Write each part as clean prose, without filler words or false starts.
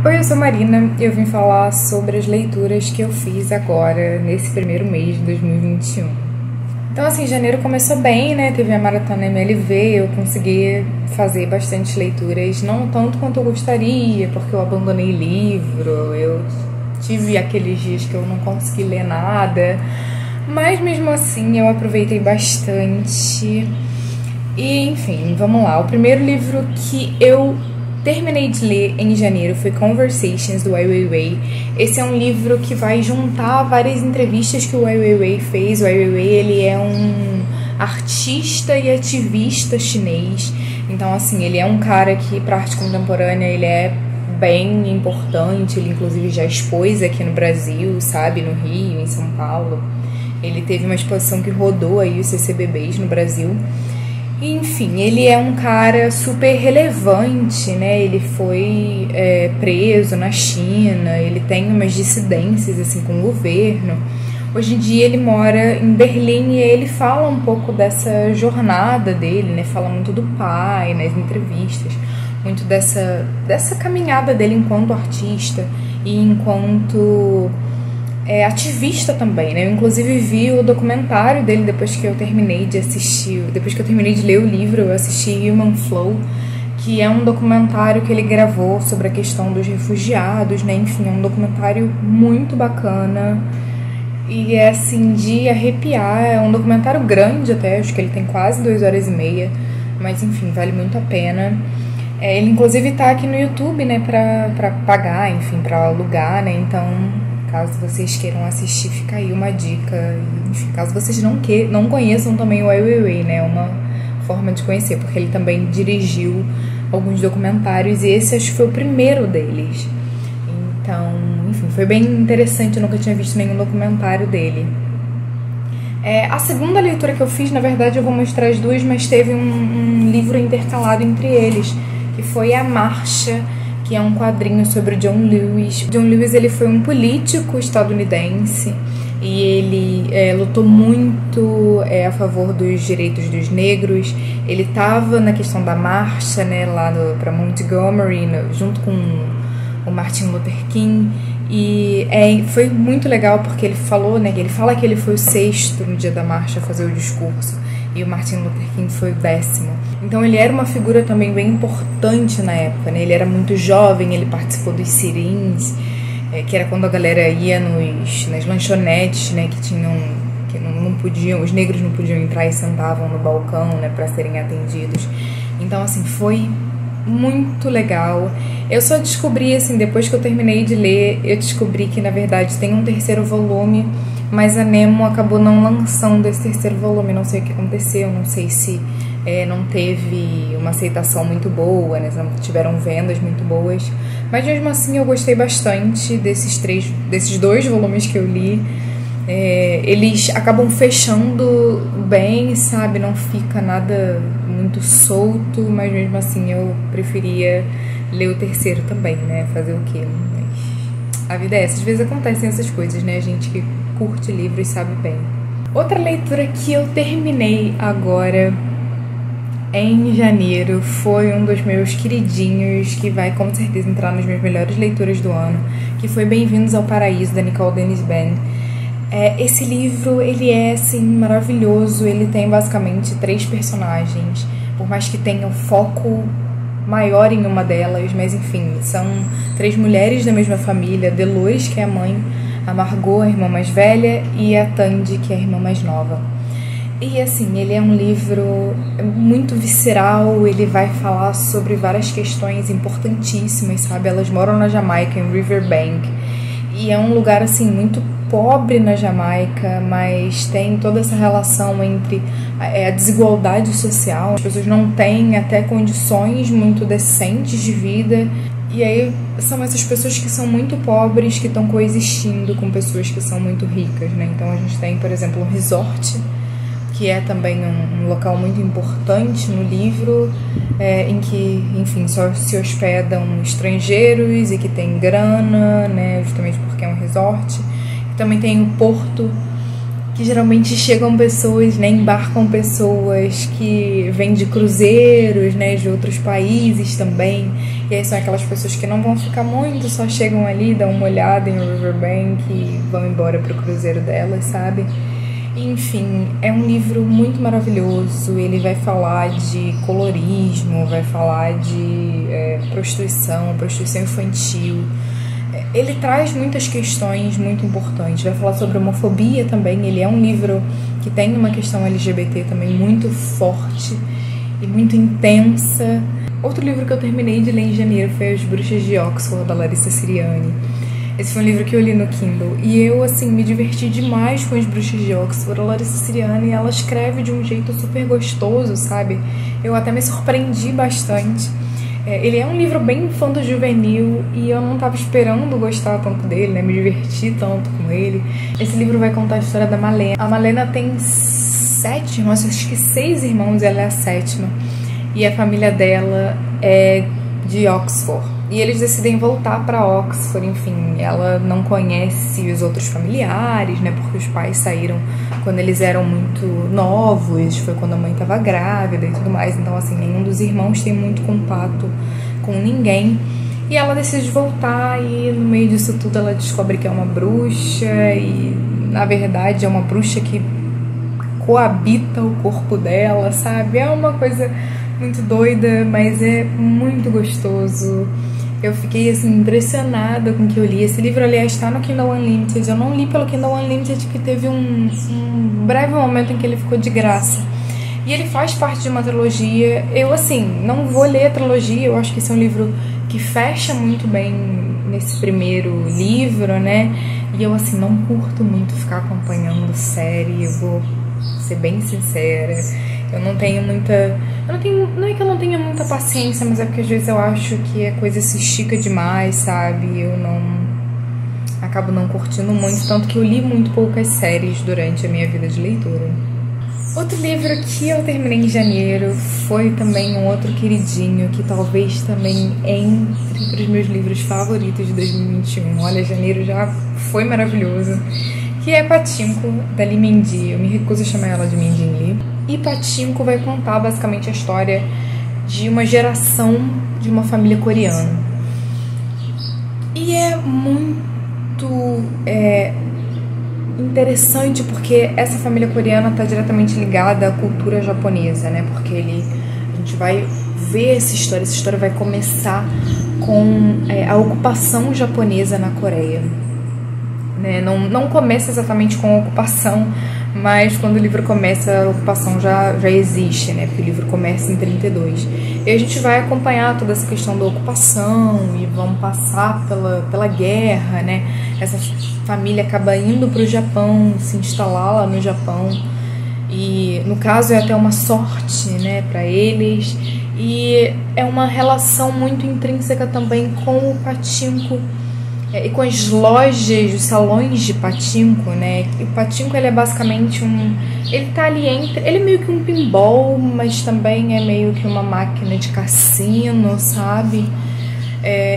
Oi, eu sou Marina e eu vim falar sobre as leituras que eu fiz agora, nesse primeiro mês de 2021. Então, assim, janeiro começou bem, né? Teve a Maratona MLV, eu consegui fazer bastante leituras, não tanto quanto eu gostaria, porque eu abandonei livro, eu tive aqueles dias que eu não consegui ler nada, mas mesmo assim eu aproveitei bastante. E, enfim, vamos lá. O primeiro livro que eu terminei de ler em janeiro foi Conversations, do Ai Weiwei. Esse é um livro que vai juntar várias entrevistas que o Ai Weiwei fez. O Ai Weiwei, ele é um artista e ativista chinês. Então, assim, ele é um cara que, para arte contemporânea, ele é bem importante. Ele, inclusive, já expôs aqui no Brasil, sabe? No Rio, em São Paulo. Ele teve uma exposição que rodou aí os CCBBs no Brasil. Enfim, ele é um cara super relevante, né? Ele foi preso na China, ele tem umas dissidências assim, com o governo. Hoje em dia ele mora em Berlim e ele fala um pouco dessa jornada dele, né? Fala muito do pai nas entrevistas, muito dessa caminhada dele enquanto artista e enquanto ativista também, né? Eu inclusive vi o documentário dele depois que eu terminei de assistir, depois que eu terminei de ler o livro, eu assisti Human Flow, que é um documentário que ele gravou sobre a questão dos refugiados, né? Enfim, é um documentário muito bacana e é assim de arrepiar. É um documentário grande até, acho que ele tem quase 2 horas e meia, mas enfim, vale muito a pena. Ele inclusive tá aqui no YouTube, né? Pra pagar, enfim, pra alugar, né? Então, caso vocês queiram assistir, fica aí uma dica. Enfim, caso vocês não conheçam também o Ai Weiwei, né? É uma forma de conhecer, porque ele também dirigiu alguns documentários e esse acho que foi o primeiro deles. Então, enfim, foi bem interessante, eu nunca tinha visto nenhum documentário dele. A segunda leitura que eu fiz, na verdade eu vou mostrar as duas, mas teve um livro intercalado entre eles, que foi A Marcha, que é um quadrinho sobre o John Lewis. John Lewis, ele foi um político estadunidense e ele lutou muito a favor dos direitos dos negros. Ele estava na questão da marcha, né, lá para Montgomery, junto com o Martin Luther King. E foi muito legal porque ele falou, né, ele fala que ele foi o 6º no dia da marcha a fazer o discurso e o Martin Luther King foi o 10º. Então ele era uma figura também bem importante na época, né? Ele era muito jovem, ele participou dos sit-ins, que era quando a galera ia nas lanchonetes, né, que não podiam, os negros não podiam entrar e sentavam no balcão, né, para serem atendidos. Então, assim, foi muito legal. Eu só descobri, assim, depois que eu terminei de ler, eu descobri que, na verdade, tem um 3º volume, mas a Nemo acabou não lançando esse 3º volume. Não sei o que aconteceu, não sei se não teve uma aceitação muito boa, né? Não tiveram vendas muito boas, mas mesmo assim eu gostei bastante desses 2 volumes que eu li. Eles acabam fechando bem, sabe? Não fica nada muito solto, mas mesmo assim eu preferia ler o 3º também, né? Fazer o quê? Mas a vida é essa, às vezes acontecem essas coisas, né? A gente que curte livros sabe bem. Outra leitura que eu terminei agora em janeiro foi um dos meus queridinhos, que vai com certeza entrar nas minhas melhores leituras do ano, que foi Bem-vindos ao Paraíso, da Nicole Denis-Benn. Esse livro, ele é, assim, maravilhoso. Ele tem basicamente 3 personagens, por mais que tenha um foco maior em uma delas, mas enfim, são 3 mulheres da mesma família: Dolores, que é a mãe, a Margot, a irmã mais velha, e a Tandy, que é a irmã mais nova. E assim, ele é um livro muito visceral, ele vai falar sobre várias questões importantíssimas, sabe? Elas moram na Jamaica, em Riverbank, e é um lugar, assim, muito pobre na Jamaica, mas tem toda essa relação entre a desigualdade social. As pessoas não têm até condições muito decentes de vida, e aí são essas pessoas que são muito pobres que estão coexistindo com pessoas que são muito ricas, né? Então a gente tem, por exemplo, um resort, que é também um local muito importante no livro, em que, enfim, só se hospedam estrangeiros e que tem grana, né, justamente porque é um resort. Também tem o porto, que geralmente chegam pessoas, né, embarcam pessoas que vêm de cruzeiros, né, de outros países também, e aí são aquelas pessoas que não vão ficar muito, só chegam ali, dão uma olhada em Riverbank e vão embora pro cruzeiro delas, sabe? Enfim, é um livro muito maravilhoso. Ele vai falar de colorismo, vai falar de prostituição infantil. Ele traz muitas questões muito importantes. Vai falar sobre homofobia também. Ele é um livro que tem uma questão LGBT também muito forte e muito intensa. Outro livro que eu terminei de ler em janeiro foi As Bruxas de Oxford, da Larissa Siriani. Esse foi um livro que eu li no Kindle e eu, assim, me diverti demais com As Bruxas de Oxford. A Larissa Siriani, ela escreve de um jeito super gostoso, sabe? Eu até me surpreendi bastante. Ele é um livro bem infanto-juvenil e eu não estava esperando gostar tanto dele, né? Me diverti tanto com ele. Esse livro vai contar a história da Malena. A Malena tem 7 irmãos, acho que 6 irmãos, ela é a 7ª. E a família dela é de Oxford. E eles decidem voltar para Oxford, enfim, ela não conhece os outros familiares, né, porque os pais saíram quando eles eram muito novos, foi quando a mãe estava grávida e tudo mais, então, assim, nenhum dos irmãos tem muito contato com ninguém. E ela decide voltar e, no meio disso tudo, ela descobre que é uma bruxa e, na verdade, é uma bruxa que coabita o corpo dela, sabe? É uma coisa muito doida, mas é muito gostoso. Eu fiquei, assim, impressionada com o que eu li. Esse livro, aliás, está no Kindle Unlimited. Eu não li pelo Kindle Unlimited porque teve um breve momento em que ele ficou de graça. E ele faz parte de uma trilogia. Eu, assim, não vou ler a trilogia. Eu acho que esse é um livro que fecha muito bem nesse primeiro livro, né? E eu, assim, não curto muito ficar acompanhando série. Eu vou ser bem sincera. Eu não tenho muita... Não é que eu não tenha muita paciência, mas é porque às vezes eu acho que a coisa se estica demais, sabe? Eu não... acabo não curtindo muito, tanto que eu li muito poucas séries durante a minha vida de leitura. Outro livro que eu terminei em janeiro foi também um outro queridinho, que talvez também entre os meus livros favoritos de 2021. Olha, janeiro já foi maravilhoso. Que é Pachinko, da Lee Min-ji. Eu me recuso a chamar ela de Min-Jin Lee. E Pachinko vai contar basicamente a história de uma geração de uma família coreana. E é muito interessante porque essa família coreana está diretamente ligada à cultura japonesa, né? Porque a gente vai ver essa história vai começar com a ocupação japonesa na Coreia. Né? Não começa exatamente com a ocupação, mas quando o livro começa, a ocupação já existe, né? Porque o livro começa em 32. E a gente vai acompanhar toda essa questão da ocupação e vamos passar pela guerra, né? Essa família acaba indo para o Japão, se instalar lá no Japão. E, no caso, é até uma sorte, né, para eles. E é uma relação muito intrínseca também com o Pachinko. E com as lojas, os salões de Pachinko, né? E o Pachinko, ele é basicamente ele tá ali ele é meio que um pinball, mas também é meio que uma máquina de cassino, sabe?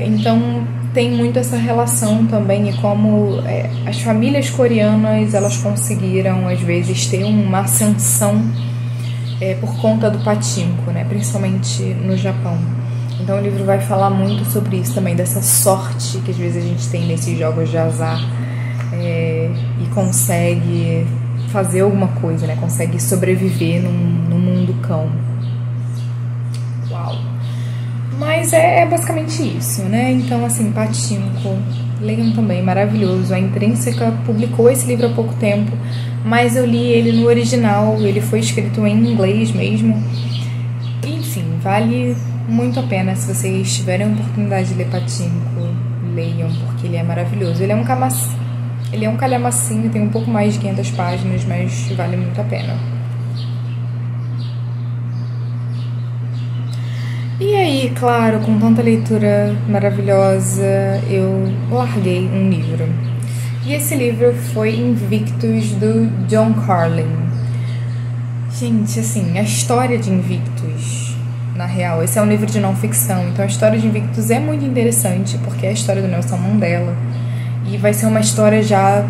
Então tem muito essa relação também, e como as famílias coreanas, elas conseguiram, às vezes, ter uma ascensão por conta do Pachinko, né? Principalmente no Japão. Então o livro vai falar muito sobre isso também, dessa sorte que às vezes a gente tem nesses jogos de azar e consegue fazer alguma coisa, né? Consegue sobreviver num mundo cão. Uau! Mas é basicamente isso, né? Então, assim, Pachinko, leiam também, maravilhoso. A Intrínseca publicou esse livro há pouco tempo, mas eu li ele no original, ele foi escrito em inglês mesmo. Enfim, vale muito a pena. Se vocês tiverem a oportunidade de ler Pachinko, leiam, porque ele é maravilhoso. Ele é um calhamacinho, tem um pouco mais de 500 páginas, mas vale muito a pena. E aí, claro, com tanta leitura maravilhosa, eu larguei um livro. E esse livro foi Invictus, do John Carlin. Gente, assim, a história de Invictus, na real, esse é um livro de não ficção, então a história de Invictus é muito interessante, porque é a história do Nelson Mandela, e vai ser uma história já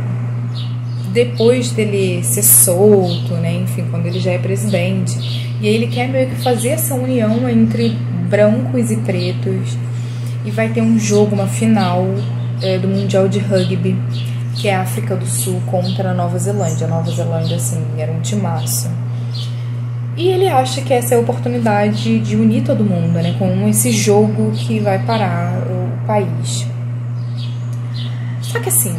depois dele ser solto, né? Enfim, quando ele já é presidente. E aí ele quer meio que fazer essa união entre brancos e pretos. E vai ter um jogo, uma final do Mundial de Rugby, que é a África do Sul contra a Nova Zelândia. A Nova Zelândia, assim, era um timaço. E ele acha que essa é a oportunidade de unir todo mundo, né? Com esse jogo que vai parar o país. Só que assim,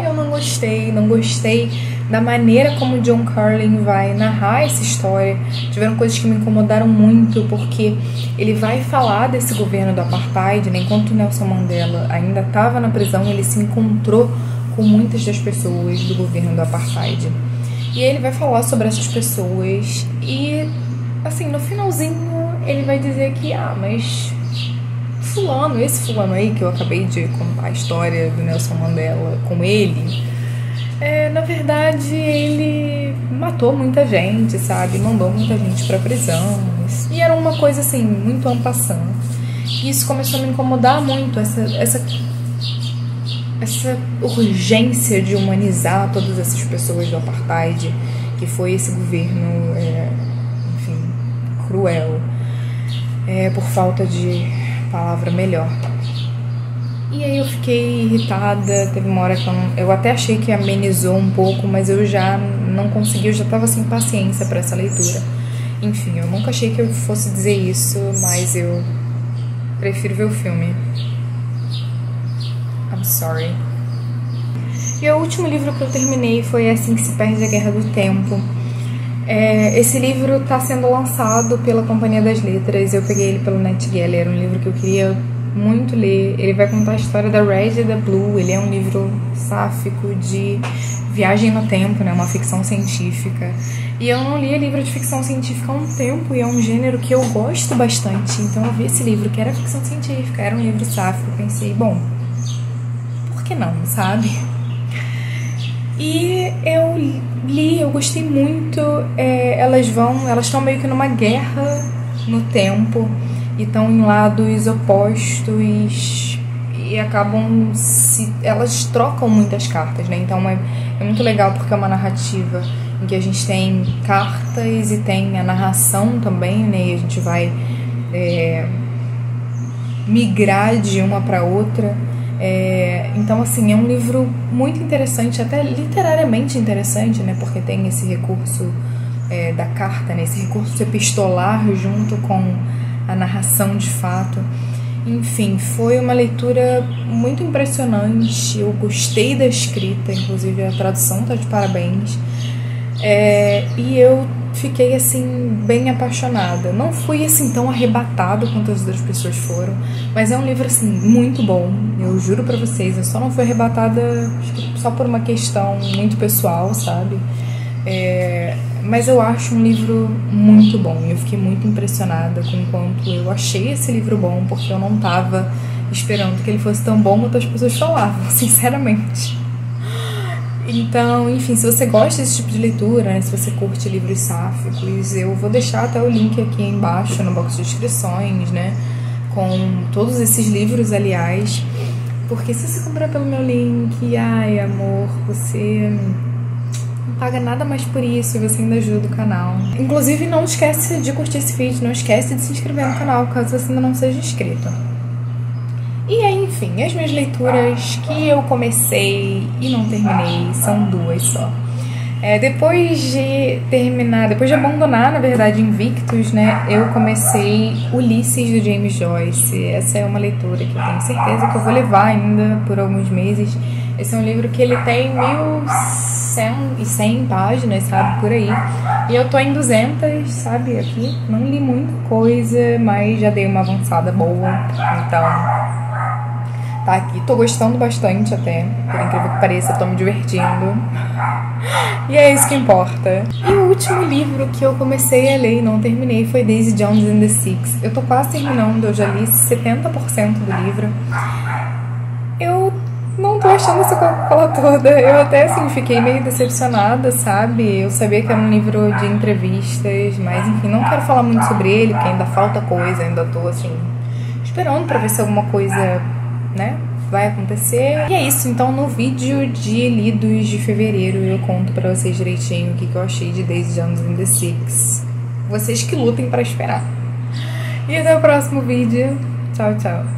eu não gostei da maneira como o John Carlin vai narrar essa história. Tiveram coisas que me incomodaram muito, porque ele vai falar desse governo do apartheid, né? Enquanto Nelson Mandela ainda estava na prisão, ele se encontrou com muitas das pessoas do governo do apartheid. E ele vai falar sobre essas pessoas e, assim, no finalzinho ele vai dizer que, mas esse fulano aí que eu acabei de contar a história do Nelson Mandela com ele, na verdade ele matou muita gente, sabe? Mandou muita gente pra prisão. E era uma coisa, assim, muito en passant. E isso começou a me incomodar muito, essa urgência de humanizar todas essas pessoas do apartheid, que foi esse governo, enfim, cruel, por falta de palavra melhor. E aí eu fiquei irritada, teve uma hora que eu até achei que amenizou um pouco, mas eu já não consegui, eu já tava sem paciência para essa leitura. Enfim, eu nunca achei que eu fosse dizer isso, mas eu prefiro ver o filme. I'm sorry. E o último livro que eu terminei foi Assim que se perde a Guerra do Tempo. Esse livro está sendo lançado pela Companhia das Letras. Eu peguei ele pelo NetGalley, era um livro que eu queria muito ler. Ele vai contar a história da Red e da Blue. Ele é um livro sáfico de viagem no tempo, né? Uma ficção científica. E eu não lia livro de ficção científica há um tempo, e é um gênero que eu gosto bastante. Então eu vi esse livro, que era ficção científica, era um livro sáfico. Pensei, bom, por que não, sabe? E eu li, eu gostei muito. Elas estão meio que numa guerra no tempo e estão em lados opostos e elas trocam muitas cartas, né? Então é muito legal, porque é uma narrativa em que a gente tem cartas e tem a narração também, né? E a gente vai migrar de uma para outra. Então, assim, é um livro muito interessante, até literariamente interessante, né? Porque tem esse recurso da carta, né? Esse recurso epistolar junto com a narração de fato. Enfim, foi uma leitura muito impressionante. Eu gostei da escrita, inclusive a tradução tá de parabéns. E eu fiquei, assim, bem apaixonada. Não fui, assim, tão arrebatada quanto as outras pessoas foram, mas é um livro, assim, muito bom. Eu juro pra vocês, eu só não fui arrebatada, acho que só por uma questão muito pessoal, sabe? Mas eu acho um livro muito bom. Eu fiquei muito impressionada com o quanto eu achei esse livro bom, porque eu não tava esperando que ele fosse tão bom quanto as pessoas falavam, sinceramente. Então, enfim, se você gosta desse tipo de leitura, né, se você curte livros sáficos, eu vou deixar até o link aqui embaixo no box de inscrições, né, com todos esses livros, aliás, porque se você comprar pelo meu link, ai, amor, você não paga nada mais por isso e você ainda ajuda o canal. Inclusive, não esquece de curtir esse vídeo, não esquece de se inscrever no canal, caso você ainda não seja inscrito. E aí, enfim, as minhas leituras que eu comecei e não terminei são duas só. Depois de abandonar, na verdade, Invictus, né, eu comecei Ulisses, do James Joyce. Essa é uma leitura que eu tenho certeza que eu vou levar ainda por alguns meses. Esse é um livro que ele tem 1.100 páginas, sabe, por aí. E eu tô em 200, sabe, aqui. Não li muita coisa, mas já dei uma avançada boa, então tá aqui. Tô gostando bastante até, por incrível que pareça, tô me divertindo. E é isso que importa. E o último livro que eu comecei a ler e não terminei foi Daisy Jones and the Six. Eu tô quase terminando, eu já li 70% do livro. Eu não tô achando essa Coca-Cola toda. Eu até, assim, fiquei meio decepcionada, sabe? Eu sabia que era um livro de entrevistas, mas, enfim, não quero falar muito sobre ele, porque ainda falta coisa, ainda tô, assim, esperando pra ver se alguma coisa, né, vai acontecer. E é isso, então no vídeo de lidos de fevereiro eu conto pra vocês direitinho o que eu achei de Daisy Jones and the Six. Vocês que lutem pra esperar. E até o próximo vídeo. Tchau, tchau.